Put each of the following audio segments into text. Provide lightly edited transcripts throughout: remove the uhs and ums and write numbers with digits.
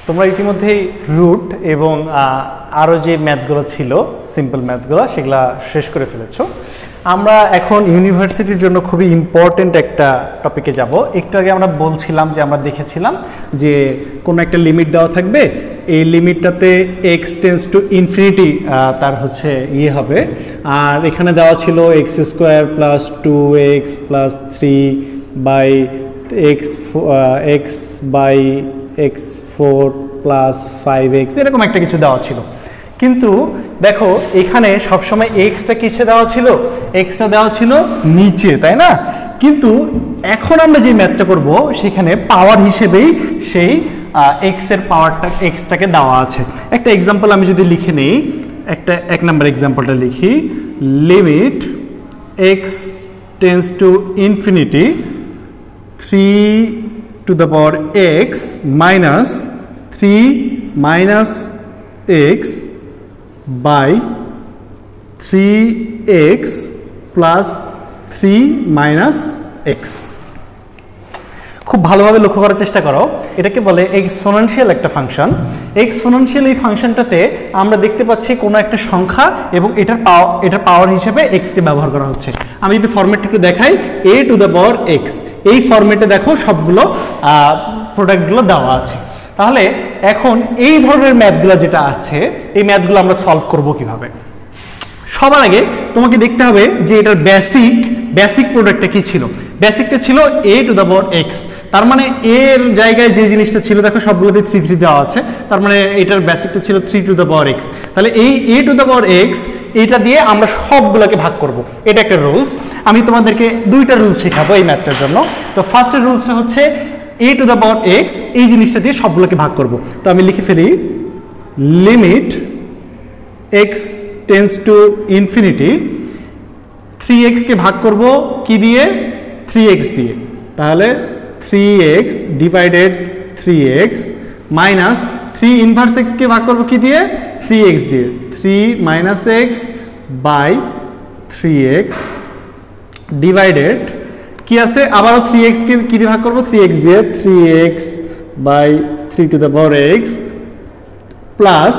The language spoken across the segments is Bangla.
তোমরা ইতিমধ্যেই রুট এবং আরও যে ম্যাথগুলো ছিল সিম্পল ম্যাথগুলো সেগুলো শেষ করে ফেলেছো। আমরা এখন ইউনিভার্সিটির জন্য খুবই ইম্পর্টেন্ট একটা টপিকে যাব। একটু আগে আমরা বলছিলাম যে আমরা দেখেছিলাম যে কোনো একটা লিমিট দেওয়া থাকবে, এই লিমিটটাতে এক্স টেন্স টু ইনফিনিটি তার হচ্ছে ইয়ে হবে, আর এখানে দেওয়া ছিল x square plus 2x plus 3 by x by x4 plus 5x এরকম একটা কিছু দেওয়া ছিল। কিন্তু দেখো এখানে সবসময় এক্সটা কিসে দেওয়া ছিল, এক্সটা দেওয়া ছিল নিচে, তাই না? কিন্তু এখন আমরা যে ম্যাথটা করব সেখানে পাওয়ার হিসেবেই সেই এক্স এর পাওয়ারটা এক্সটাকে দেওয়া আছে। একটা এক্সাম্পল আমি যদি লিখে নেই, এক নাম্বার এক্সাম্পলটা লিখি, limit x tends to infinity 3 to the power x minus 3 minus x by 3x plus 3 minus x। খুব ভালোভাবে লক্ষ্য করার চেষ্টা করো, এটাকে বলে এক্সপোনেনশিয়াল একটা ফাংশন। এক্সপোনেনশিয়াল এই ফাংশনটাতে আমরা দেখতে পাচ্ছি কোনো একটা সংখ্যা এবং এটার পাওয়ার হিসেবে এক্সকে ব্যবহার করা হচ্ছে। আমি যদি ফরম্যাটটা একটু দেখাই, a to the power x, এই ফরম্যাটে দেখো সবগুলো প্রোডাক্টগুলো দেওয়া আছে। তাহলে এখন এই ধরনের ম্যাথগুলো যেটা আছে, এই ম্যাথগুলো আমরা সলভ করব কিভাবে? সবার আগে তোমাকে দেখতে হবে যে এটার বেসিক প্রোডাক্টটা কি ছিল। বেসিকটা ছিল a to the power x, তার মানে এর জায়গায় যে জিনিসটা ছিল দেখো সবগুলোতে 3 দেওয়া আছে, তার মানে এটার বেসিকটা ছিল 3 to the power x। তাহলে এই a to the power x এটা দিয়ে আমরা সবগুলোকে ভাগ করব, এটা একটা রুলস। আমি তোমাদেরকে দুইটা রুলস শেখাবো এই ম্যাথটার জন্য। তো ফার্স্টের রুলসটা হচ্ছে a to the power x এই জিনিসটা দিয়ে সবগুলোকে ভাগ করব। তো আমি লিখে ফেলি, limit x tends to infinity 3x কে ভাগ করব কি দিয়ে, 3x দিয়ে। তাহলে 3x divided 3x minus 3 inverse x কে ভাগ করব কি দিয়ে, 3x দিয়ে। 3 minus x by 3x divided কি আছে, আবারও 3x কে কি দিয়ে ভাগ করব, 3x দিয়ে। 3x by 3 to the power x plus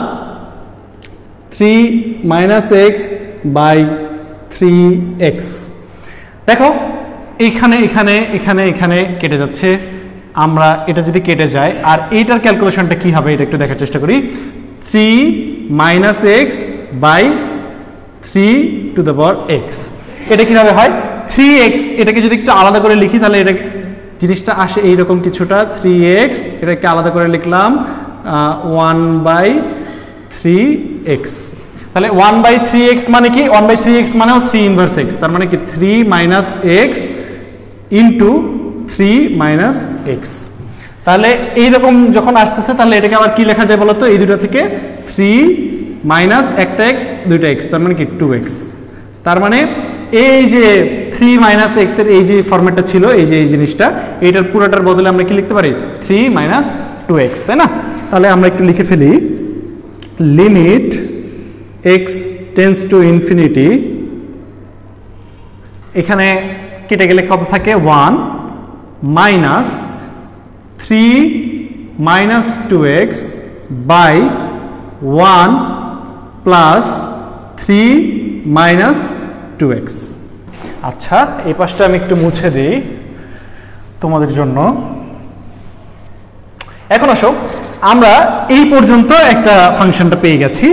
3 minus x by 3x। দেখো এখানে এখানে এখানে এখানে কেটে যাচ্ছে, আমরা এটা যদি কেটে যায় আর এইটার ক্যালকুলেশনটা কি হবে এটা একটু দেখার চেষ্টা করি। 3 minus x by 3 to the power x, এটা কিভাবে হয়, 3x এটাকে যদি একটু আলাদা করে লিখি তাহলে এটা জিনিসটা আসে এইরকম কিছুটা, 3x এটাকে আলাদা করে লিখলাম 1/3x। তাহলে 1/3x মানে কি, 1/3x মানেও 3 ইনভার্স x, তার মানে কি 3 minus x into 3 minus x. তাহলে এইরকম যখন আসতেছে তাহলে এটাকে আবার কি লেখা যায় বলতো, এই দুটো থেকে 3 মাইনাস একটা x দুইটা x, তার মানে কি 2x। তার মানে এই যে 3 মাইনাস এক্স এর এই যে ফরম্যাটটা ছিল, এই যে এই জিনিসটা, এইটার পুরোটার বদলে আমরা কি লিখতে পারি, 3 মাইনাস 2x, তাই না? তাহলে আমরা একটু লিখে ফেলি, limit x tends to infinity, এখানে কেটে গেলে কত থাকে 1 minus 3 minus 2x by 1 plus 3 minus 2x। আচ্ছা এই পাশটা আমি একটু মুছে দিই তোমাদের জন্য। এখন আসো, আমরা এই পর্যন্ত একটা ফাংশনটা পেয়ে গেছি।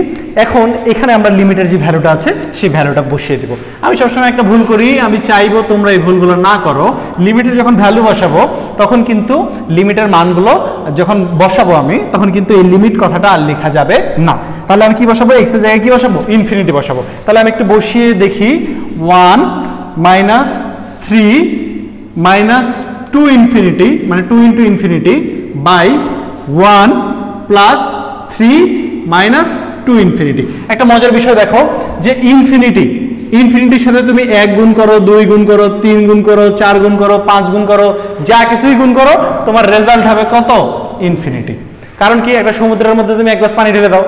এখন এখানে আমরা লিমিটের যে ভ্যালুটা আছে সেই ভ্যালুটা বসিয়ে দেব। আমি সবসময় একটা ভুল করি, আমি চাইবো তোমরা এই ভুলগুলো না করো। লিমিটের যখন ভ্যালু বসাবো তখন কিন্তু লিমিটের মানগুলো যখন বসাবো আমি, তখন কিন্তু এই লিমিট কথাটা আর লেখা যাবে না। তাহলে আমি কি বসাবো, এক্স এর জায়গায় কি বসাবো, ইনফিনিটি বসাবো। তাহলে আমি একটু বসিয়ে দেখি, 1 মাইনাস 3 মাইনাস 2 ইনফিনিটি মানে 2 into infinity by 1 plus 3 minus 2 infinity. একটা মজার বিষয় দেখো যে ইনফিনিটির সাথে তুমি 1 গুণ করো, 2 গুণ করো, 3 গুণ করো, 4 গুণ করো, 5 গুণ করো, যা কিছুই গুণ করো তোমার রেজাল্ট হবে কত, ইনফিনিটি। কারণ কি, একটা সমুদ্রের মধ্যে তুমি এক গ্লাস পানি ঢেলে দাও,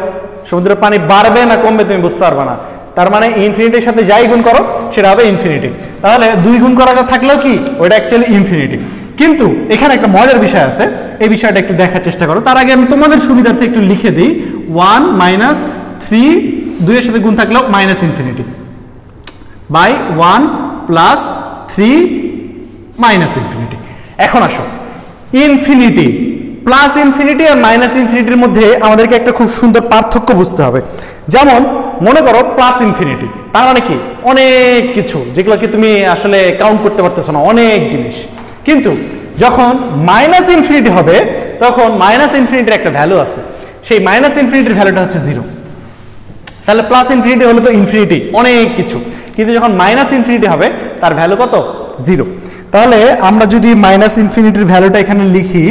সমুদ্রের পানি বাড়বে না কমবে তুমি বুঝতে পারবে না। তার মানে ইনফিনিটির সাথে যাই গুণ করো সেটা হবে ইনফিনিটি। তাহলে 2 গুণ করা থাকলেও কি, ওইটা অ্যাকচুয়ালি ইনফিনিটি। কিন্তু এখানে একটা মজার বিষয় আছে, এই বিষয়টা একটু দেখার চেষ্টা করো। তার আগে আমি তোমাদের সুবিধার্থে একটু লিখে দিই 1 মাইনাস 3 2 এর সাথে গুণ থাকলেও minus infinity by 1 plus 3 minus infinity. এখন আসো ইনফিনিটি প্লাস ইনফিনিটি আর মাইনাস ইনফিনিটির মধ্যে আমাদেরকে একটা খুব সুন্দর পার্থক্য বুঝতে হবে। যেমন মনে করো প্লাস ইনফিনিটি, তার মানে কি অনেক কিছু যেগুলোকে তুমি আসলে কাউন্ট করতে পারতেছো না, অনেক জিনিস। কিন্তু যখন মাইনাস ইনফিনিটি হবে তখন মাইনাস ইনফিনিটির একটা ভ্যালু আছে, সেই মাইনাস ইনফিনিটির ভ্যালুটা হচ্ছে 0। তাহলে প্লাস ইনফিনিটি হলে তো ইনফিনিটি অনেক কিছু, কিন্তু যখন মাইনাস ইনফিনিটি হবে তার ভ্যালু কত? 0। তাহলে আমরা যদি মাইনাস ইনফিনিটির ভ্যালুটা এখানে লিখি,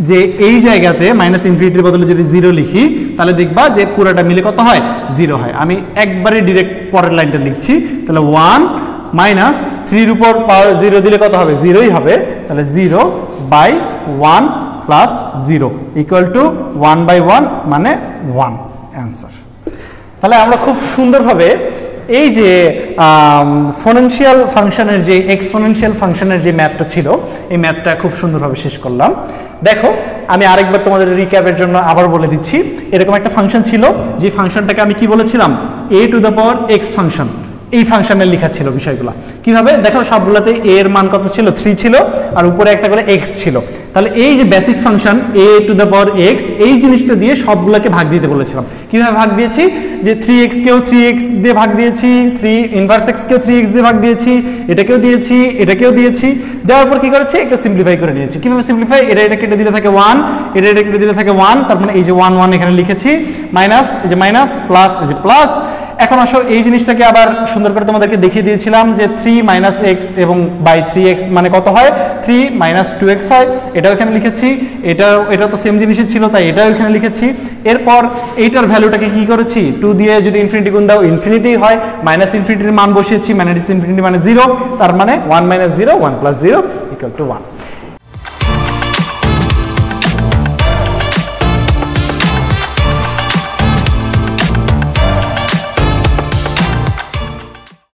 যে এই জায়গাতে মাইনাস ইনফিনিটির বদলে যদি 0 লিখি, তাহলে দেখবা যে পুরোটা মিলে কত হয়? 0 হয়। আমি একবারে ডিরেক্ট পরের লাইনটা লিখছি, তাহলে 1 মাইনাস 3 উপর পাওয়ার 0 দিলে কত হবে? 0ই হবে। তাহলে 0 by 1 plus 0 equal to 1 by 1 মানে 1 অ্যান্সার। তাহলে আমরা খুব সুন্দরভাবে এই যে ফোনেনশিয়াল ফাংশনের যে এক্সপোনেনশিয়াল ফাংশনের যে ম্যাথটা ছিল, এই ম্যাথটা খুব সুন্দরভাবে শেষ করলাম। দেখো আমি আরেকবার তোমাদের রিক্যাপের জন্য আবার বলে দিচ্ছি। এরকম একটা ফাংশন ছিল, যে ফাংশনটাকে আমি কি বলেছিলাম? a two the power x function. এই ফাংশনের লেখা ছিল বিষয়গুলো কিভাবে, দেখো সবগুলোতে a এর মান কত ছিল? 3 ছিল, আর উপরে একটা করে x ছিল। তাহলে এই যে basic function a two the power x, এই জিনিসটা দিয়ে সবগুলোকে ভাগ দিতে বলেছিলাম। কিভাবে ভাগ দিয়েছি? যে 3x কেও 3x দিয়ে ভাগ দিয়েছি, 3 ইনভার্স x কেও 3x দিয়ে ভাগ দিয়েছি, এটাকেও দিয়েছি, এটাকেও দিয়েছি। দেওয়ার পর কি করেছি? একটু সিম্পলিফাই করে নিয়েছি। কিভাবে সিম্পলিফাই? এটা কেটে দিলে থাকে 1, এটা কেটে দিলে থাকে 1, তার মানে এই যে 1 1 এখানে লিখেছি, মাইনাস এই যে মাইনাস, প্লাস এই যে প্লাস। এখন আসো এই জিনিসটাকে আবার সুন্দর করে তোমাদেরকে দেখিয়ে দিয়েছিলাম যে 3 মাইনাস এক্স এবং বাই 3x মানে কত হয়? 3 মাইনাস 2x হয়। এটাও এখানে লিখেছি, এটা তো সেম জিনিসই ছিল, তাই এটাও এখানে লিখেছি। এরপর এইটার ভ্যালুটাকে কি করেছি? 2 দিয়ে যদি ইনফিনিটি গুণ দাও ইনফিনিটি হয়, মাইনাস ইনফিনিটির মান বসিয়েছি, মাইনাস ইনফিনিটি মানে 0, তার মানে 1 মাইনাস 0 1 প্লাস 0 ইকুয়াল টু 1।